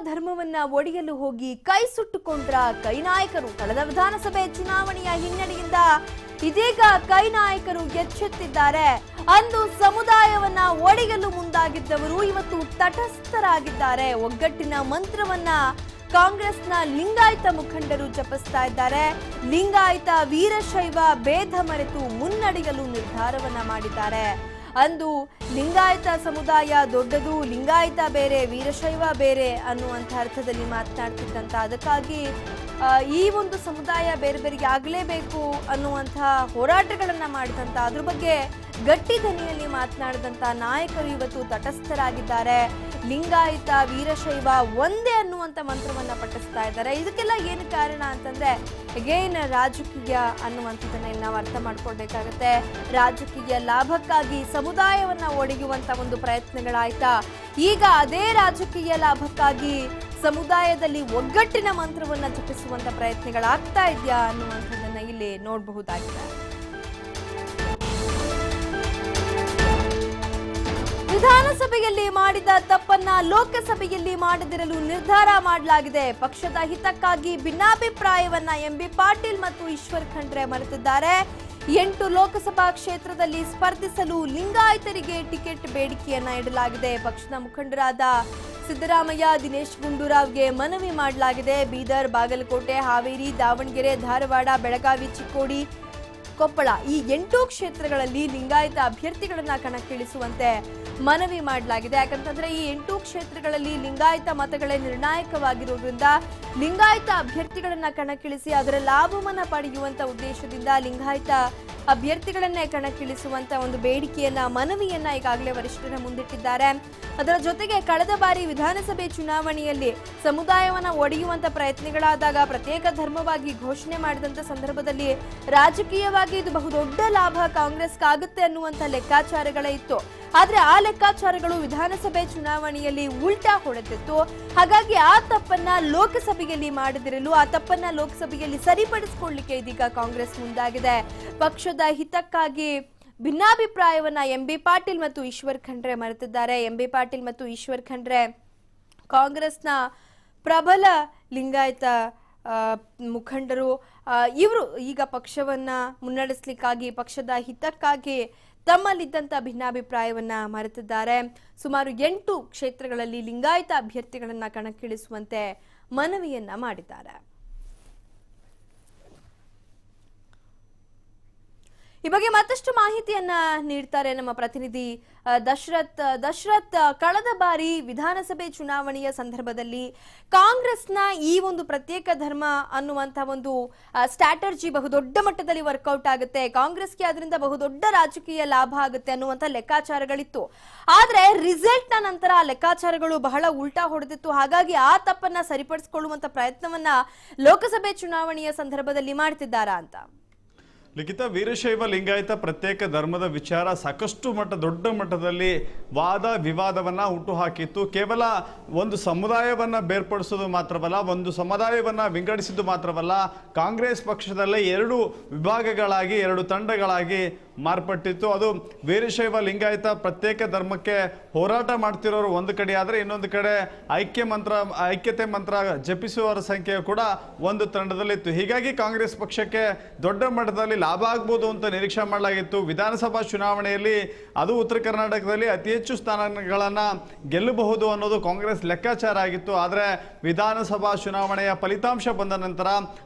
ಧರ್ಮವನ್ನ ಒಡೆಯಲು ಹೋಗಿ ಕೈ ಸುಟ್ಟುಕೊಂಡ್ರ ಕೈ ನಾಯಕರು. ಕಳೆದ ವಿಧಾನಸಭೆ ಚುನಾವಣೆಯ ಹಿನ್ನಡೆಯಿಂದ ಇದೀಗ ಕೈ ನಾಯಕರು ಎಚ್ಚೆತ್ತಿದ್ದಾರೆ. ಅಂದು ಸಮುದಾಯವನ್ನ ಒಡೆಯಲು ಮುಂದಾಗಿದ್ದವರು ಇವತ್ತು ತಟಸ್ಥರಾಗಿದ್ದಾರೆ. ಒಗ್ಗಟ್ಟಿನ ಮಂತ್ರವನ್ನ ಕಾಂಗ್ರೆಸ್ನ ಲಿಂಗಾಯತ ಮುಖಂಡರು ಜಪಿಸ್ತಾ ಇದ್ದಾರೆ. ಲಿಂಗಾಯತ ವೀರಶೈವ ಭೇದ ಮರೆತು ಮುನ್ನಡೆಯಲು ನಿರ್ಧಾರವನ್ನ ಮಾಡಿದ್ದಾರೆ. ಅಂದು ಲಿಂಗಾಯತ ಸಮುದಾಯ ದೊಡ್ಡದು, ಲಿಂಗಾಯತ ಬೇರೆ, ವೀರಶೈವ ಬೇರೆ ಅನ್ನುವಂಥ ಅರ್ಥದಲ್ಲಿ ಮಾತನಾಡ್ತಿದ್ದಂತ, ಅದಕ್ಕಾಗಿ ಈ ಒಂದು ಸಮುದಾಯ ಬೇರೆ ಬೇರೆಗೆ ಆಗಲೇಬೇಕು ಅನ್ನುವಂಥ ಹೋರಾಟಗಳನ್ನ ಮಾಡಿದಂತ, ಅದ್ರ ಬಗ್ಗೆ ಗಟ್ಟಿ ಧ್ವನಿಯಲ್ಲಿ ಮಾತನಾಡಿದಂತ ನಾಯಕರು ಇವತ್ತು ತಟಸ್ಥರಾಗಿದ್ದಾರೆ. ಲಿಂಗಾಯತ ವೀರಶೈವ ಒಂದೇ ಅನ್ನುವಂಥ ಮಂತ್ರವನ್ನ ಪಠಿಸ್ತಾ ಇದ್ದಾರೆ. ಇದಕ್ಕೆಲ್ಲ ಏನು ಕಾರಣ ಅಂತಂದ್ರೆ ಅಗೇನ್ ರಾಜಕೀಯ ಅನ್ನುವಂಥದ್ದನ್ನ ಇಲ್ಲಿ ನಾವು ಅರ್ಥ ಮಾಡ್ಕೊಳ್ಬೇಕಾಗತ್ತೆ. ರಾಜಕೀಯ ಲಾಭಕ್ಕಾಗಿ ಸಮುದಾಯವನ್ನ ಒಡೆಯುವಂತ ಒಂದು ಪ್ರಯತ್ನಗಳಾಯ್ತಾ, ಈಗ ಅದೇ ರಾಜಕೀಯ ಲಾಭಕ್ಕಾಗಿ ಸಮುದಾಯದಲ್ಲಿ ಒಗ್ಗಟ್ಟಿನ ಮಂತ್ರವನ್ನ ಜಪಿಸುವಂತ ಪ್ರಯತ್ನಗಳಾಗ್ತಾ ಇದೆಯಾ ಅನ್ನುವಂಥದ್ದನ್ನ ಇಲ್ಲಿ ನೋಡಬಹುದಾಗಿದೆ. ವಿಧಾನಸಭೆಯಲ್ಲಿ ಮಾಡಿದ ತಪ್ಪನ್ನ ಲೋಕಸಭೆಯಲ್ಲಿ ಮಾಡದಿರಲು ನಿರ್ಧಾರ ಮಾಡಲಾಗಿದೆ. ಪಕ್ಷದ ಹಿತಕ್ಕಾಗಿ ಭಿನ್ನಾಭಿಪ್ರಾಯವನ್ನ ಎಂಬಿ ಪಾಟೀಲ್ ಮತ್ತು ಈಶ್ವರ್ ಖಂಡ್ರೆ ಮರೆತಿದ್ದಾರೆ. 8 ಲೋಕಸಭಾ ಕ್ಷೇತ್ರದಲ್ಲಿ ಸ್ಪರ್ಧಿಸಲು ಲಿಂಗಾಯತರಿಗೆ ಟಿಕೆಟ್ ಬೇಡಿಕೆಯನ್ನ ಇಡಲಾಗಿದೆ. ಪಕ್ಷದ ಮುಖಂಡರಾದ ಸಿದ್ದರಾಮಯ್ಯ, ದಿನೇಶ್ ಗುಂಡೂರಾವ್ಗೆ ಮನವಿ ಮಾಡಲಾಗಿದೆ. ಬೀದರ್, ಬಾಗಲಕೋಟೆ, ಹಾವೇರಿ, ದಾವಣಗೆರೆ, ಧಾರವಾಡ, ಬೆಳಗಾವಿ, ಚಿಕ್ಕೋಡಿ, ಕೊಪ್ಪಳ ಈ 8 ಕ್ಷೇತ್ರಗಳಲ್ಲಿ ಲಿಂಗಾಯತ ಅಭ್ಯರ್ಥಿಗಳನ್ನ ಕಣಕ್ಕಿಳಿಸುವಂತೆ ಮನವಿ ಮಾಡಲಾಗಿದೆ. ಯಾಕಂತಂದ್ರೆ ಈ 8 ಕ್ಷೇತ್ರಗಳಲ್ಲಿ ಲಿಂಗಾಯತ ಮತಗಳೇ ನಿರ್ಣಾಯಕವಾಗಿರುವುದರಿಂದ ಲಿಂಗಾಯತ ಅಭ್ಯರ್ಥಿಗಳನ್ನ ಕಣಕ್ಕಿಳಿಸಿ ಅದರ ಲಾಭವನ್ನ ಪಡೆಯುವಂತ ಉದ್ದೇಶದಿಂದ ಲಿಂಗಾಯತ ಅಭ್ಯರ್ಥಿಗಳನ್ನೇ ಕಣಕ್ಕಿಳಿಸುವಂತ ಒಂದು ಬೇಡಿಕೆಯನ್ನ, ಮನವಿಯನ್ನ ಈಗಾಗಲೇ ವರಿಷ್ಠರ ಮುಂದಿಟ್ಟಿದ್ದಾರೆ. ಅದರ ಜೊತೆಗೆ ಕಳೆದ ಬಾರಿ ವಿಧಾನಸಭೆ ಚುನಾವಣೆಯಲ್ಲಿ ಸಮುದಾಯವನ್ನ ಒಡೆಯುವಂತ ಪ್ರಯತ್ನಗಳಾದಾಗ ಪ್ರತ್ಯೇಕ ಧರ್ಮವಾಗಿ ಘೋಷಣೆ ಮಾಡಿದಂತ ಸಂದರ್ಭದಲ್ಲಿ ರಾಜಕೀಯವಾಗಿ ಇದು ಬಹುದೊಡ್ಡ ಲಾಭ ಕಾಂಗ್ರೆಸ್ಗಾಗುತ್ತೆ ಅನ್ನುವಂತ ಲೆಕ್ಕಾಚಾರಗಳೇ ಇತ್ತು. ಆದ್ರೆ ಆ ಲೆಕ್ಕಾಚಾರಗಳು ವಿಧಾನಸಭೆ ಚುನಾವಣೆಯಲ್ಲಿ ಉಲ್ಟಾ ಹೊಡೆದಿತ್ತು. ಹಾಗಾಗಿ ಆ ತಪ್ಪನ್ನ ಲೋಕಸಭೆಯಲ್ಲಿ ಮಾಡದಿರಲು, ಆ ತಪ್ಪನ್ನ ಲೋಕಸಭೆಯಲ್ಲಿ ಸರಿಪಡಿಸಿಕೊಳ್ಳಲಿಕ್ಕೆ ಇದೀಗ ಕಾಂಗ್ರೆಸ್ ಮುಂದಾಗಿದೆ. ಪಕ್ಷದ ಹಿತಕ್ಕಾಗಿ ಭಿನ್ನಾಭಿಪ್ರಾಯವನ್ನ ಎಂಬಿ ಪಾಟೀಲ್ ಮತ್ತು ಈಶ್ವರ್ ಖಂಡ್ರೆ ಮರೆತಿದ್ದಾರೆ. ಎಂಬಿ ಪಾಟೀಲ್ ಮತ್ತು ಈಶ್ವರ್ ಖಂಡ್ರೆ ಕಾಂಗ್ರೆಸ್ನ ಪ್ರಬಲ ಲಿಂಗಾಯತ ಮುಖಂಡರು. ಇವರು ಈಗ ಪಕ್ಷವನ್ನ ಮುನ್ನಡೆಸಲಿಕ್ಕಾಗಿ, ಪಕ್ಷದ ಹಿತಕ್ಕಾಗಿ ತಮ್ಮಲ್ಲಿದ್ದಂಥ ಭಿನ್ನಾಭಿಪ್ರಾಯವನ್ನ ಮರೆತಿದ್ದಾರೆ. ಸುಮಾರು 8 ಕ್ಷೇತ್ರಗಳಲ್ಲಿ ಲಿಂಗಾಯತ ಅಭ್ಯರ್ಥಿಗಳನ್ನ ಕಣಕ್ಕಿಳಿಸುವಂತೆ ಮನವಿಯನ್ನ ಮಾಡಿದ್ದಾರೆ. ಈ ಬಗ್ಗೆ ಮತ್ತಷ್ಟು ಮಾಹಿತಿಯನ್ನ ನೀಡ್ತಾರೆ ನಮ್ಮ ಪ್ರತಿನಿಧಿ ದಶರಥ್. ಕಳೆದ ಬಾರಿ ವಿಧಾನಸಭೆ ಚುನಾವಣೆಯ ಸಂದರ್ಭದಲ್ಲಿ ಕಾಂಗ್ರೆಸ್ನ ಈ ಒಂದು ಪ್ರತ್ಯೇಕ ಧರ್ಮ ಅನ್ನುವಂಥ ಒಂದು ಸ್ಟ್ರಾಟಜಿ ಬಹುದೊಡ್ಡ ಮಟ್ಟದಲ್ಲಿ ವರ್ಕೌಟ್ ಆಗುತ್ತೆ, ಕಾಂಗ್ರೆಸ್ಗೆ ಅದರಿಂದ ಬಹುದೊಡ್ಡ ರಾಜಕೀಯ ಲಾಭ ಆಗುತ್ತೆ ಅನ್ನುವಂಥ ಲೆಕ್ಕಾಚಾರಗಳಿತ್ತು. ಆದ್ರೆ ರಿಸಲ್ಟ್ ನ ನಂತರ ಆ ಲೆಕ್ಕಾಚಾರಗಳು ಬಹಳ ಉಲ್ಟಾ ಹೊಡೆದಿತ್ತು. ಹಾಗಾಗಿ ಆ ತಪ್ಪನ್ನ ಸರಿಪಡಿಸಿಕೊಳ್ಳುವಂತ ಪ್ರಯತ್ನವನ್ನ ಲೋಕಸಭೆ ಚುನಾವಣೆಯ ಸಂದರ್ಭದಲ್ಲಿ ಮಾಡ್ತಿದ್ದಾರಾ ಅಂತ? ಲಿಖಿತ, ವೀರಶೈವ ಲಿಂಗಾಯತ ಪ್ರತ್ಯೇಕ ಧರ್ಮದ ವಿಚಾರ ಸಾಕಷ್ಟು ದೊಡ್ಡ ಮಟ್ಟದಲ್ಲಿ ವಾದ ವಿವಾದವನ್ನು ಹುಟ್ಟುಹಾಕಿತ್ತು. ಕೇವಲ ಒಂದು ಸಮುದಾಯವನ್ನು ಬೇರ್ಪಡಿಸೋದು ಮಾತ್ರವಲ್ಲ, ಒಂದು ಸಮುದಾಯವನ್ನು ವಿಂಗಡಿಸಿದ್ದು ಮಾತ್ರವಲ್ಲ, ಕಾಂಗ್ರೆಸ್ ಪಕ್ಷದಲ್ಲೇ 2 ವಿಭಾಗಗಳಾಗಿ, 2 ತಂಡಗಳಾಗಿ ಮಾರ್ಪಟ್ಟಿತ್ತು. ಅದು ವೀರಶೈವ ಲಿಂಗಾಯತ ಪ್ರತ್ಯೇಕ ಧರ್ಮಕ್ಕೆ ಹೋರಾಟ ಮಾಡ್ತಿರೋರು ಒಂದು ಕಡೆ ಆದರೆ, ಇನ್ನೊಂದು ಕಡೆ ಐಕ್ಯತೆ ಮಂತ್ರ ಜಪಿಸುವವರ ಸಂಖ್ಯೆ ಕೂಡ ಒಂದು ತಂಡದಲ್ಲಿತ್ತು. ಹೀಗಾಗಿ ಕಾಂಗ್ರೆಸ್ ಪಕ್ಷಕ್ಕೆ ದೊಡ್ಡ ಮಟ್ಟದಲ್ಲಿ ಲಾಭ ಆಗ್ಬೋದು ಅಂತ ನಿರೀಕ್ಷೆ ಮಾಡಲಾಗಿತ್ತು. ವಿಧಾನಸಭಾ ಚುನಾವಣೆಯಲ್ಲಿ ಅದು ಉತ್ತರ ಕರ್ನಾಟಕದಲ್ಲಿ ಅತಿ ಹೆಚ್ಚು ಸ್ಥಾನಗಳನ್ನು ಗೆಲ್ಲಬಹುದು ಅನ್ನೋದು ಕಾಂಗ್ರೆಸ್ ಲೆಕ್ಕಾಚಾರ ಆಗಿತ್ತು. ಆದರೆ ವಿಧಾನಸಭಾ ಚುನಾವಣೆಯ ಫಲಿತಾಂಶ ಬಂದ ನಂತರ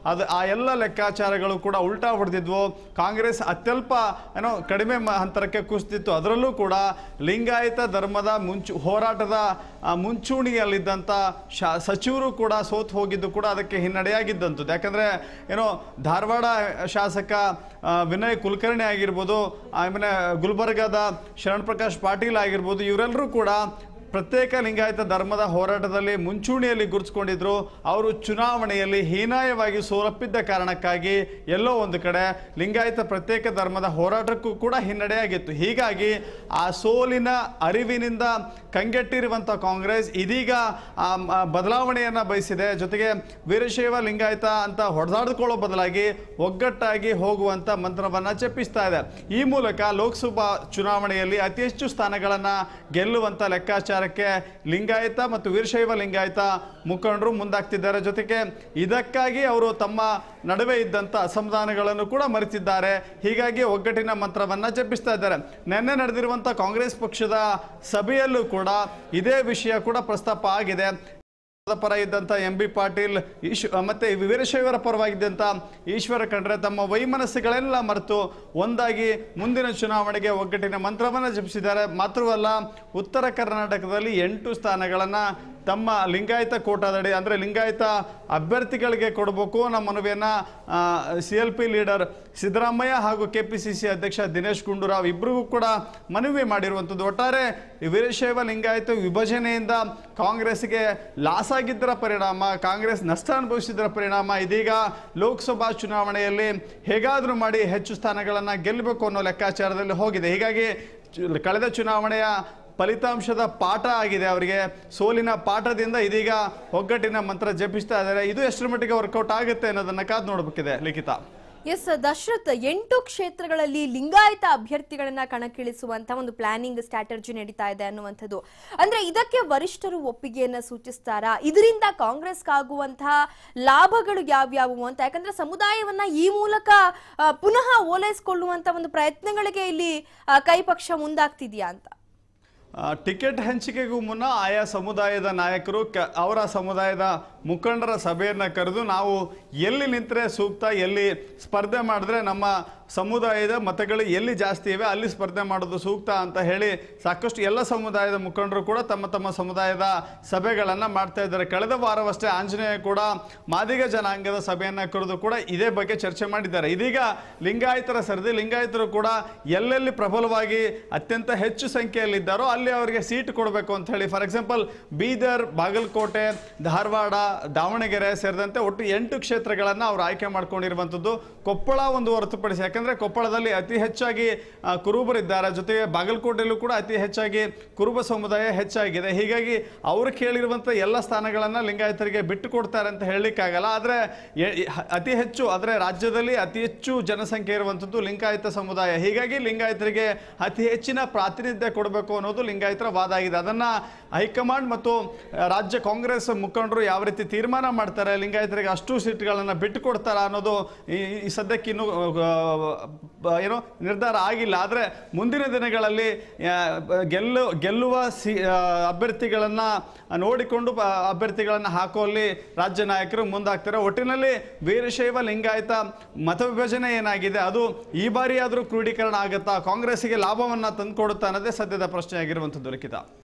ಆ ಎಲ್ಲ ಲೆಕ್ಕಾಚಾರಗಳು ಕೂಡ ಉಲ್ಟಾ ಹೊಡೆದಿದ್ವು. ಕಾಂಗ್ರೆಸ್ ಅತ್ಯಲ್ಪ ಕಡಿಮೆ ಹಂತರಕ್ಕೆ ಕುಸಿದಿತ್ತು. ಅದರಲ್ಲೂ ಕೂಡ ಲಿಂಗಾಯತ ಧರ್ಮದ ಹೋರಾಟದ ಮುಂಚೂಣಿಯಲ್ಲಿದ್ದಂಥ ಸಚಿವರು ಕೂಡ ಸೋತು ಹೋಗಿದ್ದು ಕೂಡ ಅದಕ್ಕೆ ಹಿನ್ನಡೆಯಾಗಿದ್ದಂಥದ್ದು. ಯಾಕಂದರೆ ಧಾರವಾಡ ಶಾಸಕ ವಿನಯ್ ಕುಲಕರ್ಣಿ ಆಗಿರ್ಬೋದು, ಆಮೇಲೆ ಗುಲ್ಬರ್ಗಾದ ಶರಣ್ ಪ್ರಕಾಶ್ ಪಾಟೀಲ್ ಆಗಿರ್ಬೋದು, ಇವರೆಲ್ಲರೂ ಕೂಡ ಪ್ರತ್ಯೇಕ ಲಿಂಗಾಯತ ಧರ್ಮದ ಹೋರಾಟದಲ್ಲಿ ಮುಂಚೂಣಿಯಲ್ಲಿ ಗುರುತಿಸಿಕೊಂಡಿದ್ರು. ಅವರು ಚುನಾವಣೆಯಲ್ಲಿ ಹೀನಾಯವಾಗಿ ಸೋಲಪ್ಪಿದ್ದ ಕಾರಣಕ್ಕಾಗಿ ಎಲ್ಲೋ ಒಂದು ಕಡೆ ಲಿಂಗಾಯತ ಪ್ರತ್ಯೇಕ ಧರ್ಮದ ಹೋರಾಟಕ್ಕೂ ಕೂಡ ಹಿನ್ನಡೆಯಾಗಿತ್ತು. ಹೀಗಾಗಿ ಆ ಸೋಲಿನ ಅರಿವಿನಿಂದ ಕಂಗೆಟ್ಟಿರುವಂಥ ಕಾಂಗ್ರೆಸ್ ಇದೀಗ ಬದಲಾವಣೆಯನ್ನು ಬಯಸಿದೆ. ಜೊತೆಗೆ ವೀರಶೈವ ಲಿಂಗಾಯತ ಅಂತ ಹೊಡೆದಾಡಿಕೊಳ್ಳೋ ಬದಲಾಗಿ ಒಗ್ಗಟ್ಟಾಗಿ ಹೋಗುವಂಥ ಮಂತ್ರವನ್ನು ಜಪಿಸ್ತಾ ಇದೆ. ಈ ಮೂಲಕ ಲೋಕಸಭಾ ಚುನಾವಣೆಯಲ್ಲಿ ಅತಿ ಹೆಚ್ಚು ಸ್ಥಾನಗಳನ್ನು ಗೆಲ್ಲುವಂಥ ಲೆಕ್ಕಾಚಾರ ವಿಚಾರಕ್ಕೆ ಲಿಂಗಾಯತ ಮತ್ತು ವೀರಶೈವ ಲಿಂಗಾಯತ ಮುಖಂಡರು ಮುಂದಾಗ್ತಿದ್ದಾರೆ. ಜೊತೆಗೆ ಇದಕ್ಕಾಗಿ ಅವರು ತಮ್ಮ ನಡುವೆ ಇದ್ದಂಥ ಅಸಮಾಧಾನಗಳನ್ನು ಕೂಡ ಮರೆತಿದ್ದಾರೆ. ಹೀಗಾಗಿ ಒಗ್ಗಟ್ಟಿನ ಮಂತ್ರವನ್ನ ಜಪಿಸ್ತಾ ಇದ್ದಾರೆ. ನಿನ್ನೆ ನಡೆದಿರುವಂಥ ಕಾಂಗ್ರೆಸ್ ಪಕ್ಷದ ಸಭೆಯಲ್ಲೂ ಕೂಡ ಇದೇ ವಿಷಯ ಕೂಡ ಪ್ರಸ್ತಾಪ ಆಗಿದೆ. ಪರ ಇದ್ದಂಥ MB ಪಾಟೀಲ್ ಮತ್ತೆ ವೀರಶೈವರ ಪರವಾಗಿದ್ದಂಥ ಈಶ್ವರ ಖಂಡ್ರೆ ತಮ್ಮ ವೈಮನಸ್ಸುಗಳೆಲ್ಲ ಮರೆತು ಒಂದಾಗಿ ಮುಂದಿನ ಚುನಾವಣೆಗೆ ಒಗ್ಗಟ್ಟಿನ ಮಂತ್ರವನ್ನು ಜಪಿಸಿದ್ದಾರೆ. ಮಾತ್ರವಲ್ಲ, ಉತ್ತರ ಕರ್ನಾಟಕದಲ್ಲಿ 8 ಸ್ಥಾನಗಳನ್ನು ತಮ್ಮ ಲಿಂಗಾಯತ ಕೋಟಾದಡಿ ಅಂದರೆ ಲಿಂಗಾಯತ ಅಭ್ಯರ್ಥಿಗಳಿಗೆ ಕೊಡಬೇಕು ನಮ್ಮ ಮನವಿಯನ್ನು CLP ಲೀಡರ್ ಸಿದ್ದರಾಮಯ್ಯ ಹಾಗೂ KPCC ಅಧ್ಯಕ್ಷ ದಿನೇಶ್ ಗುಂಡೂರಾವ್ ಇಬ್ಬರಿಗೂ ಕೂಡ ಮನವಿ ಮಾಡಿರುವಂಥದ್ದು. ಒಟ್ಟಾರೆ ವೀರಶೈವ ಲಿಂಗಾಯತ ವಿಭಜನೆಯಿಂದ ಕಾಂಗ್ರೆಸ್ಗೆ ಲಾಸ್ ಆಗಿದ್ದರ ಪರಿಣಾಮ, ಕಾಂಗ್ರೆಸ್ ನಷ್ಟ ಅನುಭವಿಸಿದರ ಪರಿಣಾಮ ಇದೀಗ ಲೋಕಸಭಾ ಚುನಾವಣೆಯಲ್ಲಿ ಹೇಗಾದರೂ ಮಾಡಿ ಹೆಚ್ಚು ಸ್ಥಾನಗಳನ್ನು ಗೆಲ್ಲಬೇಕು ಅನ್ನೋ ಲೆಕ್ಕಾಚಾರದಲ್ಲಿ ಹೋಗಿದೆ. ಹೀಗಾಗಿ ಕಳೆದ ಚುನಾವಣೆಯ ಫಲಿತಾಂಶದ ಪಾಠ ಆಗಿದೆ ಅವರಿಗೆ. ಸೋಲಿನ ಪಾಠದಿಂದ ಇದೀಗ ಒಗ್ಗಟ್ಟಿನ ಮಂತ್ರ ಜಪಿಸ್ತಾ ಇದ್ದಾರೆ. ಇದು ಎಷ್ಟರ ಮಟ್ಟಿಗೆ ವರ್ಕೌಟ್ ಆಗುತ್ತೆ ಅನ್ನೋದನ್ನ ಕಾದು ನೋಡಬೇಕಿದೆ. ಲಿಖಿತ. ಎಸ್ ದಶರಥ್, 8 ಕ್ಷೇತ್ರಗಳಲ್ಲಿ ಲಿಂಗಾಯತ ಅಭ್ಯರ್ಥಿಗಳನ್ನ ಕಣಕ್ಕಿಳಿಸುವಂತ ಒಂದು ಪ್ಲಾನಿಂಗ್ ಸ್ಟ್ರಾಟಜಿ ನಡೀತಾ ಇದೆ ಅನ್ನುವಂಥದ್ದು. ಅಂದ್ರೆ ಇದಕ್ಕೆ ವರಿಷ್ಠರು ಒಪ್ಪಿಗೆಯನ್ನ ಸೂಚಿಸ್ತಾರಾ? ಇದರಿಂದ ಕಾಂಗ್ರೆಸ್ಗಾಗುವಂತಹ ಲಾಭಗಳು ಯಾವ್ಯಾವು ಅಂತ? ಯಾಕಂದ್ರೆ ಸಮುದಾಯವನ್ನ ಈ ಮೂಲಕ ಪುನಃ ಓಲೈಸಿಕೊಳ್ಳುವಂತ ಒಂದು ಪ್ರಯತ್ನಗಳಿಗೆ ಇಲ್ಲಿ ಕೈಪಕ್ಷ ಮುಂದಾಗ್ತಿದ್ಯಾ ಅಂತ? ಟಿಕೆಟ್ ಹಂಚಿಕೆಗೂ ಮುನ್ನ ಆಯಾ ಸಮುದಾಯದ ನಾಯಕರು ಅವರ ಸಮುದಾಯದ ಮುಖಂಡರ ಸಭೆಯನ್ನು ಕರೆದು ನಾವು ಎಲ್ಲಿ ನಿಂತರೆ ಸೂಕ್ತ, ಎಲ್ಲಿ ಸ್ಪರ್ಧೆ ಮಾಡಿದ್ರೆ ನಮ್ಮ ಸಮುದಾಯದ ಮತಗಳು ಎಲ್ಲಿ ಜಾಸ್ತಿ ಇವೆ ಅಲ್ಲಿ ಸ್ಪರ್ಧೆ ಮಾಡೋದು ಸೂಕ್ತ ಅಂತ ಹೇಳಿ ಸಾಕಷ್ಟು ಎಲ್ಲ ಸಮುದಾಯದ ಮುಖಂಡರು ಕೂಡ ತಮ್ಮ ತಮ್ಮ ಸಮುದಾಯದ ಸಭೆಗಳನ್ನು ಮಾಡ್ತಾ ಇದ್ದಾರೆ. ಕಳೆದ ವಾರವಷ್ಟೇ ಆಂಜನೇಯ ಕೂಡ ಮಾದಿಗ ಜನಾಂಗದ ಸಭೆಯನ್ನು ಕರೆದು ಕೂಡ ಇದೇ ಬಗ್ಗೆ ಚರ್ಚೆ ಮಾಡಿದ್ದಾರೆ. ಇದೀಗ ಲಿಂಗಾಯತರ ಸರದಿ, ಲಿಂಗಾಯತರು ಕೂಡ ಎಲ್ಲೆಲ್ಲಿ ಪ್ರಬಲವಾಗಿ ಅತ್ಯಂತ ಹೆಚ್ಚು ಸಂಖ್ಯೆಯಲ್ಲಿದ್ದಾರೋ ಅಲ್ಲಿ ಅವರಿಗೆ ಸೀಟ್ ಕೊಡಬೇಕು ಅಂತ ಹೇಳಿ, ಫಾರ್ ಎಕ್ಸಾಂಪಲ್ ಬೀದರ್, ಬಾಗಲಕೋಟೆ, ಧಾರವಾಡ, ದಾವಣಗೆರೆ ಸೇರಿದಂತೆ ಒಟ್ಟು 8 ಕ್ಷೇತ್ರಗಳನ್ನು ಅವರು ಆಯ್ಕೆ ಮಾಡ್ಕೊಂಡಿರುವಂಥದ್ದು. ಕೊಪ್ಪಳ ಒಂದು ಹೊರತುಪಡಿಸಿ, ಯಾಕಂದರೆ ಕೊಪ್ಪಳದಲ್ಲಿ ಅತಿ ಹೆಚ್ಚಾಗಿ ಕುರುಬರಿದ್ದಾರೆ, ಜೊತೆಗೆ ಬಾಗಲಕೋಟೆಯಲ್ಲೂ ಕೂಡ ಅತಿ ಹೆಚ್ಚಾಗಿ ಕುರುಬ ಸಮುದಾಯ ಹೆಚ್ಚಾಗಿದೆ. ಹೀಗಾಗಿ ಅವರು ಕೇಳಿರುವಂಥ ಎಲ್ಲ ಸ್ಥಾನಗಳನ್ನು ಲಿಂಗಾಯತರಿಗೆ ಬಿಟ್ಟು ಕೊಡ್ತಾರೆ ಅಂತ ಹೇಳಲಿಕ್ಕಾಗಲ್ಲ. ಆದರೆ ಅತಿ ಹೆಚ್ಚು, ಆದರೆ ರಾಜ್ಯದಲ್ಲಿ ಅತಿ ಹೆಚ್ಚು ಜನಸಂಖ್ಯೆ ಇರುವಂಥದ್ದು ಲಿಂಗಾಯತ ಸಮುದಾಯ. ಹೀಗಾಗಿ ಲಿಂಗಾಯತರಿಗೆ ಅತಿ ಹೆಚ್ಚಿನ ಪ್ರಾತಿನಿಧ್ಯ ಕೊಡಬೇಕು ಅನ್ನೋದು ಲಿಂಗಾಯತರ ವಾದ ಆಗಿದೆ. ಅದನ್ನು ಹೈಕಮಾಂಡ್ ಮತ್ತು ರಾಜ್ಯ ಕಾಂಗ್ರೆಸ್ ಮುಖಂಡರು ಯಾವ ರೀತಿ ತೀರ್ಮಾನ ಮಾಡ್ತಾರೆ, ಲಿಂಗಾಯತರಿಗೆ ಅಷ್ಟು ಸೀಟ್ಗಳನ್ನು ಬಿಟ್ಟು ಕೊಡ್ತಾರಾ ಅನ್ನೋದು ಈ ಸದ್ಯಕ್ಕೆ ಇನ್ನೂ ಏನೋ ನಿರ್ಧಾರ ಆಗಿಲ್ಲ. ಆದರೆ ಮುಂದಿನ ದಿನಗಳಲ್ಲಿ ಗೆಲ್ಲುವ ಅಭ್ಯರ್ಥಿಗಳನ್ನು ನೋಡಿಕೊಂಡು ಅಭ್ಯರ್ಥಿಗಳನ್ನು ಹಾಕುವಲ್ಲಿ ರಾಜ್ಯ ನಾಯಕರು ಮುಂದಾಗ್ತಾರೆ. ಒಟ್ಟಿನಲ್ಲಿ ವೀರಶೈವ ಲಿಂಗಾಯತ ಮತ ವಿಭಜನೆ ಏನಾಗಿದೆ ಅದು ಈ ಬಾರಿ ಆದರೂ ಕ್ರೋಢೀಕರಣ ಆಗುತ್ತಾ, ಕಾಂಗ್ರೆಸ್ಗೆ ಲಾಭವನ್ನು ತಂದುಕೊಡುತ್ತಾ ಅನ್ನೋದೇ ಸದ್ಯದ ಪ್ರಶ್ನೆ ಆಗಿರುವಂಥದ್ದು. ಲಿಖಿತ.